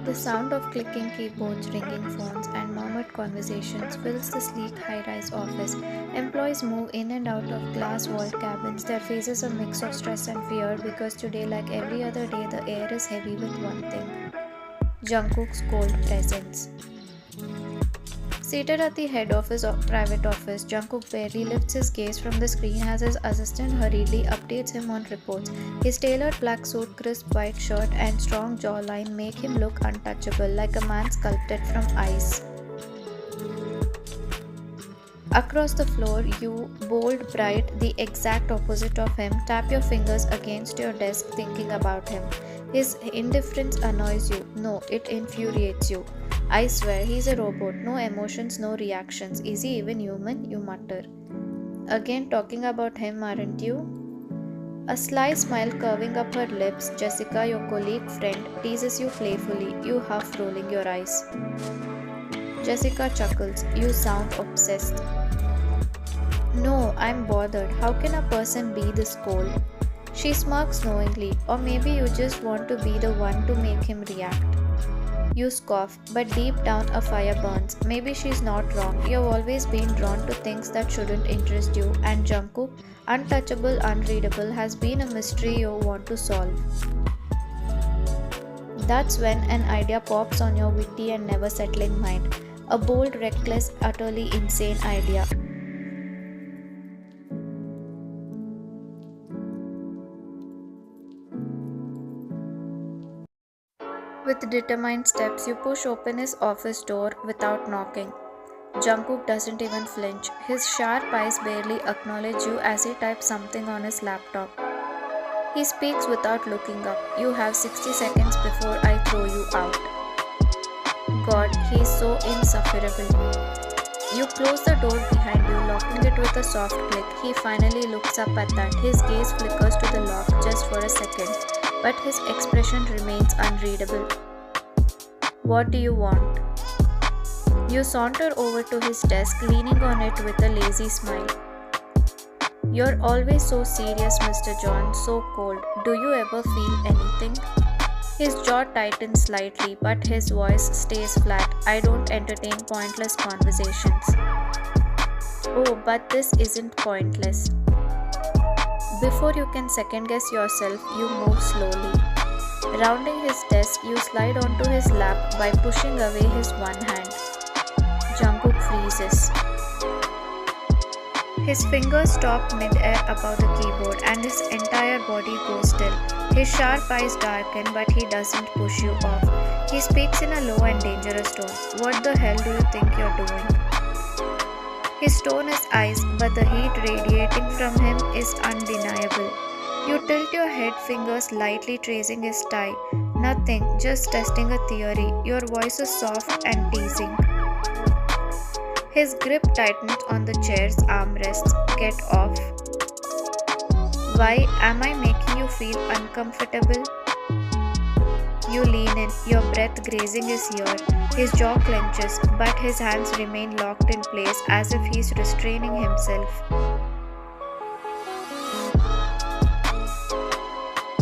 The sound of clicking keyboards, ringing phones, and murmured conversations fills the sleek high-rise office. Employees move in and out of glass-walled cabins, their faces a mix of stress and fear because today, like every other day, the air is heavy with one thing: Jungkook's cold presence. Seated at the head of his private office, Jungkook barely lifts his gaze from the screen as his assistant hurriedly updates him on reports. His tailored black suit, crisp white shirt, and strong jawline make him look untouchable, like a man sculpted from ice. Across the floor, you, bold, bright, the exact opposite of him, tap your fingers against your desk thinking about him. His indifference annoys you. No, it infuriates you. I swear, he's a robot. No emotions, no reactions. Is he even human? You mutter. Again talking about him, aren't you? A sly smile curving up her lips, Jessica, your colleague friend, teases you playfully, you huff, rolling your eyes. Jessica chuckles. You sound obsessed. No, I'm bothered. How can a person be this cold? She smirks knowingly, or maybe you just want to be the one to make him react. You scoff, but deep down a fire burns. Maybe she's not wrong. You've always been drawn to things that shouldn't interest you, and Jungkook, untouchable, unreadable, has been a mystery you want to solve. That's when an idea pops on your witty and never settling mind. A bold, reckless, utterly insane idea. With determined steps, you push open his office door without knocking. Jungkook doesn't even flinch. His sharp eyes barely acknowledge you as he types something on his laptop. He speaks without looking up. You have 60 seconds before I throw you out. God, he's so insufferable. You close the door behind you, locking it with a soft click. He finally looks up at that. His gaze flickers to the lock just for a second, but his expression remains unreadable. What do you want? You saunter over to his desk, leaning on it with a lazy smile. You're always so serious, Mr. John, so cold. Do you ever feel anything? His jaw tightens slightly, but his voice stays flat. I don't entertain pointless conversations. Oh, but this isn't pointless. Before you can second guess yourself, you move slowly. Rounding his desk, you slide onto his lap by pushing away his one hand. Jungkook freezes. His fingers stop mid-air above the keyboard and his entire body goes still. His sharp eyes darken, but he doesn't push you off. He speaks in a low and dangerous tone. What the hell do you think you're doing? His tone is ice, but the heat radiating from him is undeniable. You tilt your head, fingers lightly tracing his tie. Nothing, just testing a theory. Your voice is soft and teasing. His grip tightens on the chair's armrests. Get off. Why am I making you feel uncomfortable? You lean in, your breath grazing his ear. His jaw clenches, but his hands remain locked in place as if he's restraining himself.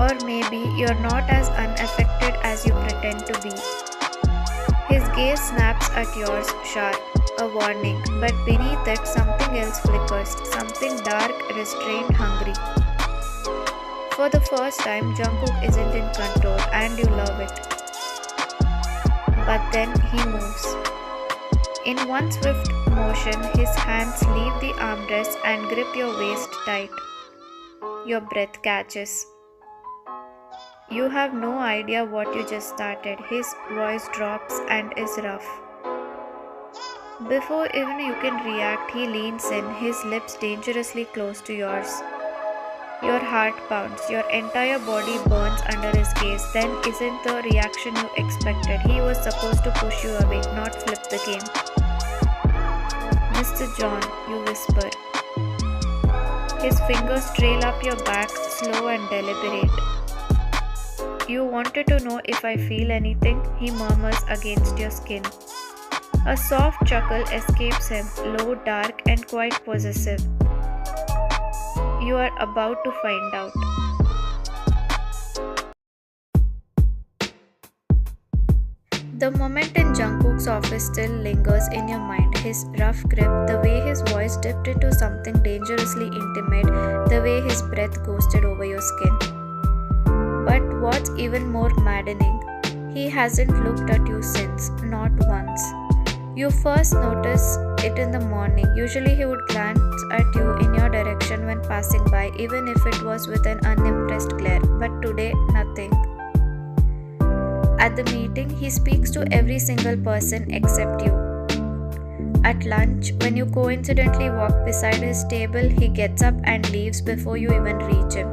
Or maybe you're not as unaffected as you pretend to be. His gaze snaps at yours, sharp, a warning, but beneath it something else flickers, something dark, restrained, hungry. For the first time, Jungkook isn't in control and you love it. But then he moves. In one swift motion, his hands leave the armrest and grip your waist tight. Your breath catches. You have no idea what you just started. His voice drops and is rough. Before even you can react, he leans in, his lips dangerously close to yours. Your heart pounds, your entire body burns under his gaze. Then isn't the reaction you expected. He was supposed to push you away, not flip the game. Mr. John, you whisper. His fingers trail up your back, slow and deliberate. You wanted to know if I feel anything, he murmurs against your skin. A soft chuckle escapes him, low, dark, and quite possessive. You are about to find out. The moment in Jungkook's office still lingers in your mind. His rough grip, the way his voice dipped into something dangerously intimate, the way his breath ghosted over your skin. But what's even more maddening, he hasn't looked at you since, not once. You first notice it in the morning. Usually he would glance at you in your direction when passing by, even if it was with an unimpressed glare. But today, nothing. At the meeting, he speaks to every single person except you. At lunch, when you coincidentally walk beside his table, he gets up and leaves before you even reach him.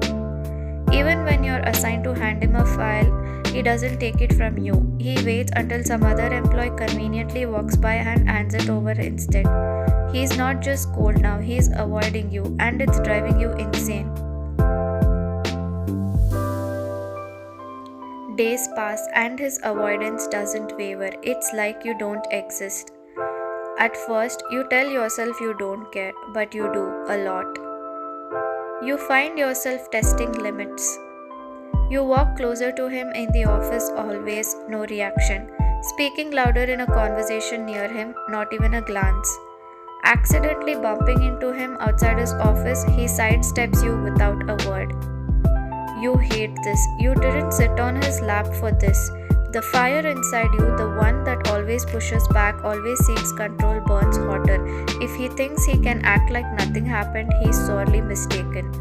Even when you're assigned to hand him a file, he doesn't take it from you. He waits until some other employee conveniently walks by and hands it over instead. He's not just cold now, he's avoiding you, and it's driving you insane. Days pass and his avoidance doesn't waver. It's like you don't exist. At first, you tell yourself you don't care, but you do, a lot. You find yourself testing limits. You walk closer to him in the office, always, no reaction. Speaking louder in a conversation near him, not even a glance. Accidentally bumping into him outside his office, he sidesteps you without a word. You hate this. You didn't sit on his lap for this. The fire inside you, the one that always pushes back, always seeks control, burns hotter. If he thinks he can act like nothing happened, he's sorely mistaken.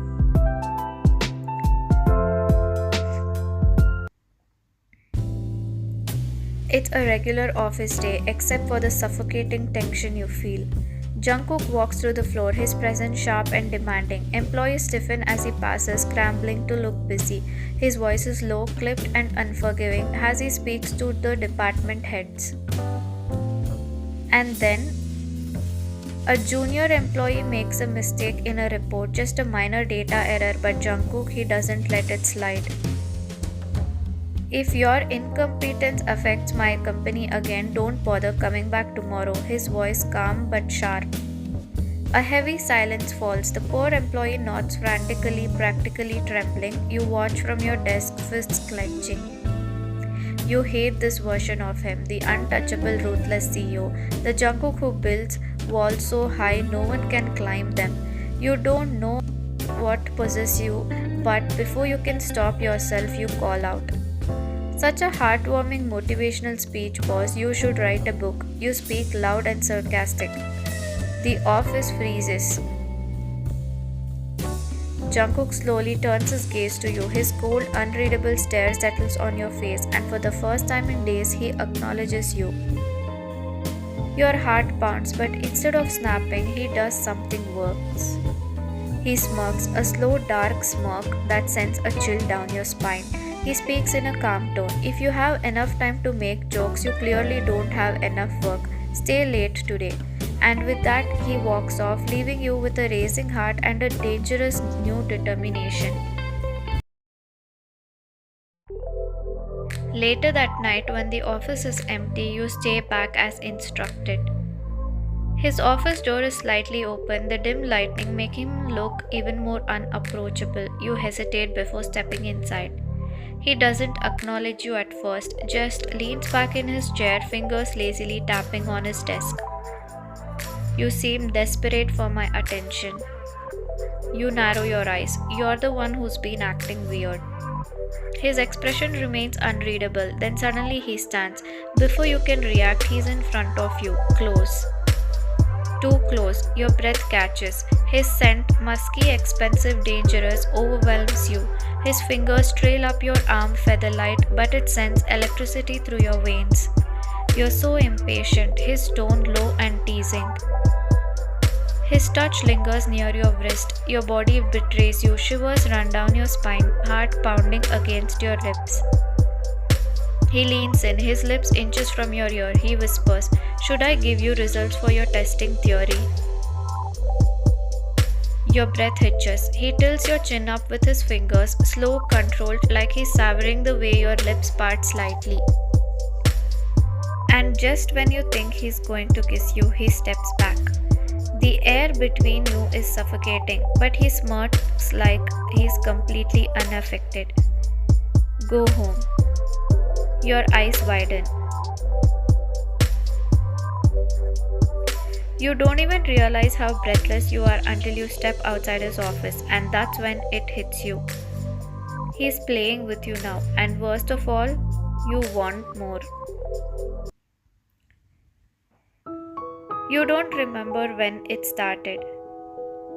It's a regular office day, except for the suffocating tension you feel. Jungkook walks through the floor, his presence sharp and demanding. Employees stiffen as he passes, scrambling to look busy. His voice is low, clipped and unforgiving as he speaks to the department heads. And then, a junior employee makes a mistake in a report, just a minor data error, but Jungkook, he doesn't let it slide. If your incompetence affects my company again, don't bother coming back tomorrow. His voice calm but sharp. A heavy silence falls. The poor employee nods frantically, practically trembling. You watch from your desk, fists clenching. You hate this version of him, the untouchable, ruthless CEO, the Jungkook who builds walls so high no one can climb them. You don't know what possesses you, but before you can stop yourself, you call out. Such a heartwarming motivational speech, boss. You should write a book. You speak loud and sarcastic. The office freezes. Jungkook slowly turns his gaze to you. His cold, unreadable stare settles on your face, and for the first time in days, he acknowledges you. Your heart pounds, but instead of snapping, he does something worse. He smirks, a slow, dark smirk that sends a chill down your spine. He speaks in a calm tone. If you have enough time to make jokes, you clearly don't have enough work. Stay late today. And with that, he walks off, leaving you with a racing heart and a dangerous new determination. Later that night, when the office is empty, you stay back as instructed. His office door is slightly open, the dim lighting making him look even more unapproachable. You hesitate before stepping inside. He doesn't acknowledge you at first, just leans back in his chair, fingers lazily tapping on his desk. You seem desperate for my attention. You narrow your eyes. You're the one who's been acting weird. His expression remains unreadable, then suddenly he stands. Before you can react, he's in front of you, close. Too close, your breath catches. His scent, musky, expensive, dangerous, overwhelms you. His fingers trail up your arm feather light, but it sends electricity through your veins. You're so impatient, his tone low and teasing. His touch lingers near your wrist. Your body betrays you. Shivers run down your spine, heart pounding against your lips. He leans in, his lips inches from your ear. He whispers, "Should I give you results for your testing theory?" Your breath hitches. He tilts your chin up with his fingers, slow, controlled, like he's savoring the way your lips part slightly. And just when you think he's going to kiss you, he steps back. The air between you is suffocating, but he smirks like he's completely unaffected. Go home. Your eyes widen. You don't even realize how breathless you are until you step outside his office, and that's when it hits you. He's playing with you now, and worst of all, you want more. You don't remember when it started.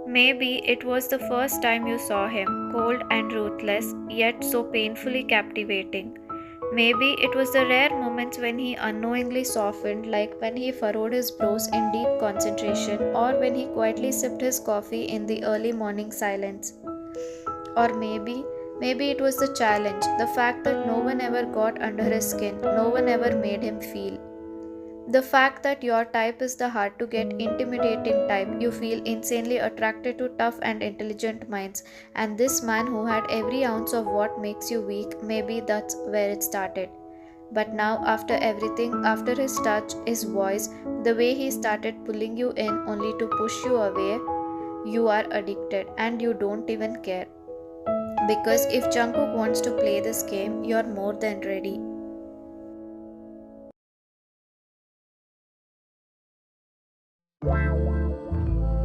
Maybe it was the first time you saw him, cold and ruthless, yet so painfully captivating. Maybe it was the rare moments when he unknowingly softened, like when he furrowed his brows in deep concentration, or when he quietly sipped his coffee in the early morning silence. Or maybe it was the challenge, the fact that no one ever got under his skin, no one ever made him feel. The fact that your type is the hard to get intimidating type, you feel insanely attracted to tough and intelligent minds, and this man who had every ounce of what makes you weak, maybe that's where it started. But now, after everything, after his touch, his voice, the way he started pulling you in only to push you away, you are addicted and you don't even care. Because if Jungkook wants to play this game, you're more than ready.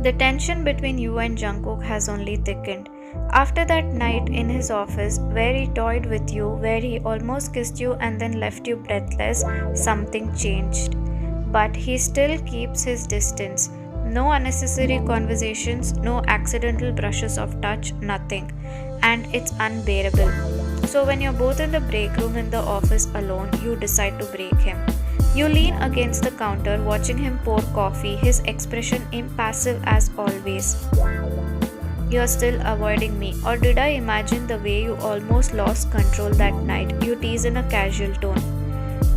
The tension between you and Jungkook has only thickened. After that night in his office, where he toyed with you, where he almost kissed you and then left you breathless, something changed. But he still keeps his distance. No unnecessary conversations, no accidental brushes of touch, nothing. And it's unbearable. So when you're both in the break room in the office alone, you decide to break him. You lean against the counter, watching him pour coffee, his expression impassive as always. You're still avoiding me, or did I imagine the way you almost lost control that night? You tease in a casual tone.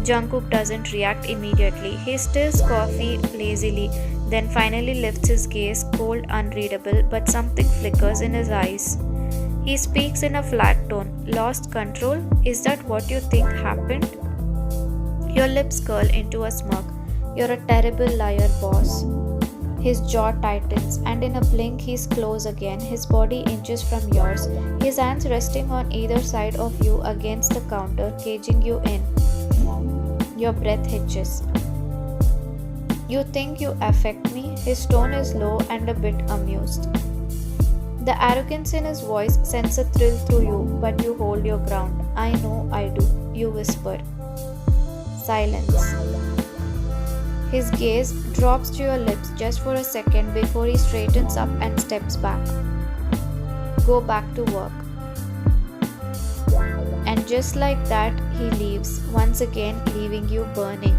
Jungkook doesn't react immediately. He stirs coffee lazily, then finally lifts his gaze, cold, unreadable, but something flickers in his eyes. He speaks in a flat tone. Lost control? Is that what you think happened? Your lips curl into a smirk. You're a terrible liar, boss. His jaw tightens, and in a blink he's close again, his body inches from yours, his hands resting on either side of you against the counter, caging you in. Your breath hitches. You think you affect me? His tone is low and a bit amused. The arrogance in his voice sends a thrill through you, but you hold your ground. I know I do, you whisper. Silence. His gaze drops to your lips just for a second before he straightens up and steps back. Go back to work. And just like that, he leaves, once again leaving you burning.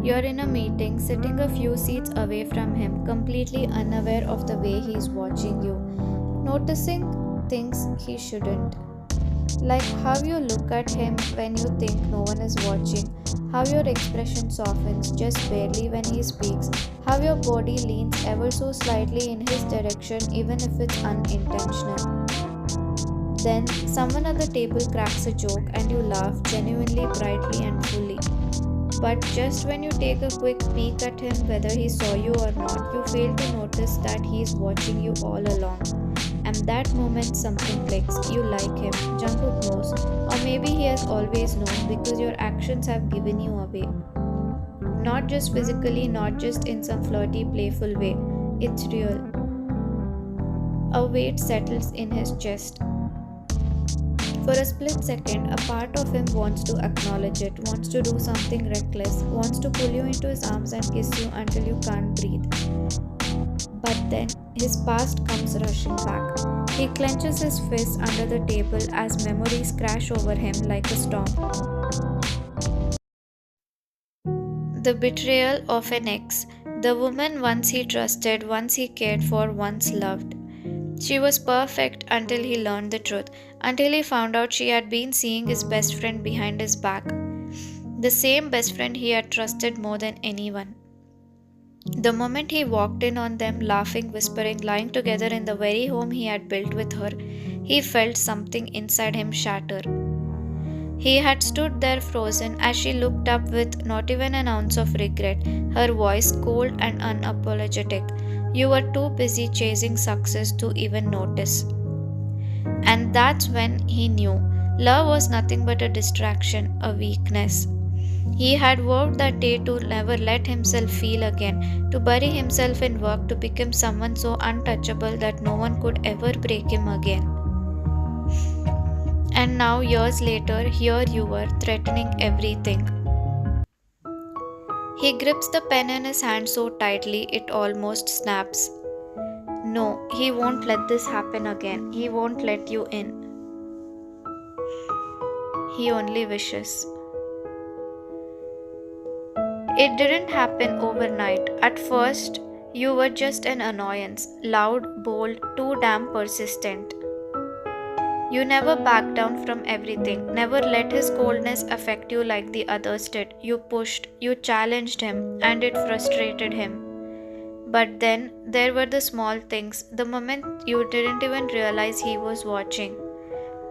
You're in a meeting, sitting a few seats away from him, completely unaware of the way he's watching you, noticing things he shouldn't. Like how you look at him when you think no one is watching, how your expression softens just barely when he speaks, how your body leans ever so slightly in his direction even if it's unintentional. Then someone at the table cracks a joke and you laugh genuinely, brightly and fully. But just when you take a quick peek at him, whether he saw you or not, you fail to notice that he's watching you all along. And that moment something clicks. You like him. Jungkook knows. Or maybe he has always known because your actions have given you away. Not just physically, not just in some flirty, playful way. It's real. A weight settles in his chest. For a split second, a part of him wants to acknowledge it, wants to do something reckless, wants to pull you into his arms and kiss you until you can't breathe. But then, his past comes rushing back. He clenches his fists under the table as memories crash over him like a storm. The betrayal of an ex, the woman once he trusted, once he cared for, once loved. She was perfect until he learned the truth, until he found out she had been seeing his best friend behind his back. The same best friend he had trusted more than anyone. The moment he walked in on them, laughing, whispering, lying together in the very home he had built with her, he felt something inside him shatter. He had stood there frozen as she looked up with not even an ounce of regret, her voice cold and unapologetic. You were too busy chasing success to even notice. And that's when he knew. Love was nothing but a distraction, a weakness. He had vowed that day to never let himself feel again, to bury himself in work, to become someone so untouchable that no one could ever break him again. And now, years later, here you were, threatening everything. He grips the pen in his hand so tightly it almost snaps. No, he won't let this happen again. He won't let you in. He only wishes. It didn't happen overnight. At first, you were just an annoyance, loud, bold, too damn persistent. You never backed down from everything, never let his coldness affect you like the others did. You pushed, you challenged him, and it frustrated him. But then there were the small things, the moment you didn't even realize he was watching.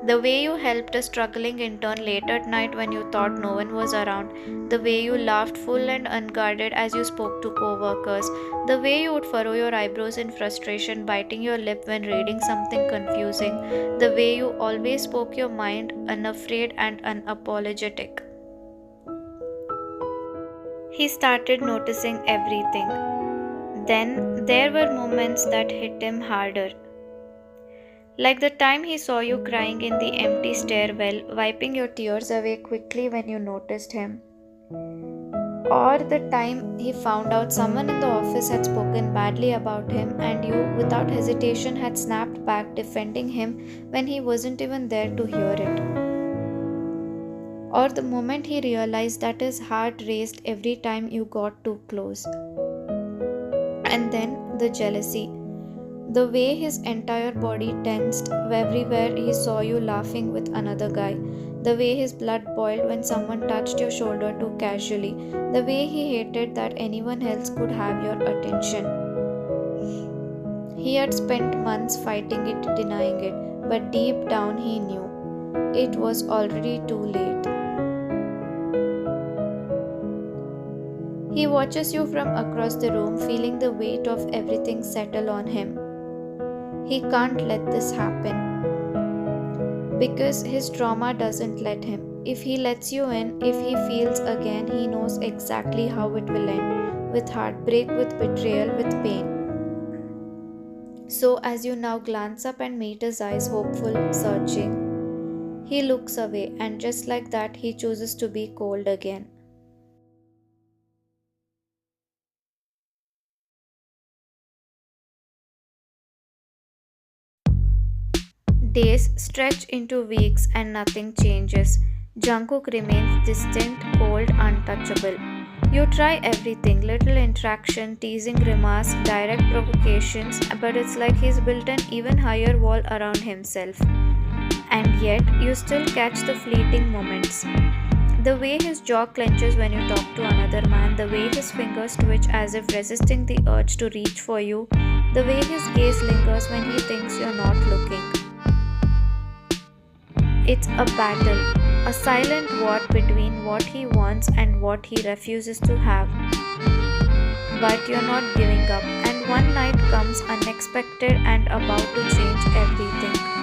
The way you helped a struggling intern late at night when you thought no one was around, the way you laughed full and unguarded as you spoke to co-workers, the way you would furrow your eyebrows in frustration, biting your lip when reading something confusing, the way you always spoke your mind, unafraid and unapologetic. He started noticing everything. Then there were moments that hit him harder. Like the time he saw you crying in the empty stairwell, wiping your tears away quickly when you noticed him. Or the time he found out someone in the office had spoken badly about him and you, without hesitation, had snapped back defending him when he wasn't even there to hear it. Or the moment he realized that his heart raced every time you got too close. And then the jealousy. The way his entire body tensed everywhere he saw you laughing with another guy. The way his blood boiled when someone touched your shoulder too casually. The way he hated that anyone else could have your attention. He had spent months fighting it, denying it, but deep down he knew. It was already too late. He watches you from across the room, feeling the weight of everything settle on him. He can't let this happen because his trauma doesn't let him. If he lets you in, if he feels again, he knows exactly how it will end, with heartbreak, with betrayal, with pain. So as you now glance up and meet his eyes, hopeful, searching, he looks away and just like that he chooses to be cold again. Days stretch into weeks and nothing changes. Jungkook remains distant, cold, untouchable. You try everything, little interaction, teasing remarks, direct provocations, but it's like he's built an even higher wall around himself. And yet, you still catch the fleeting moments. The way his jaw clenches when you talk to another man, the way his fingers twitch as if resisting the urge to reach for you, the way his gaze lingers when he thinks you're not looking. It's a battle, a silent war between what he wants and what he refuses to have. But you're not giving up, and one night comes unexpected and about to change everything.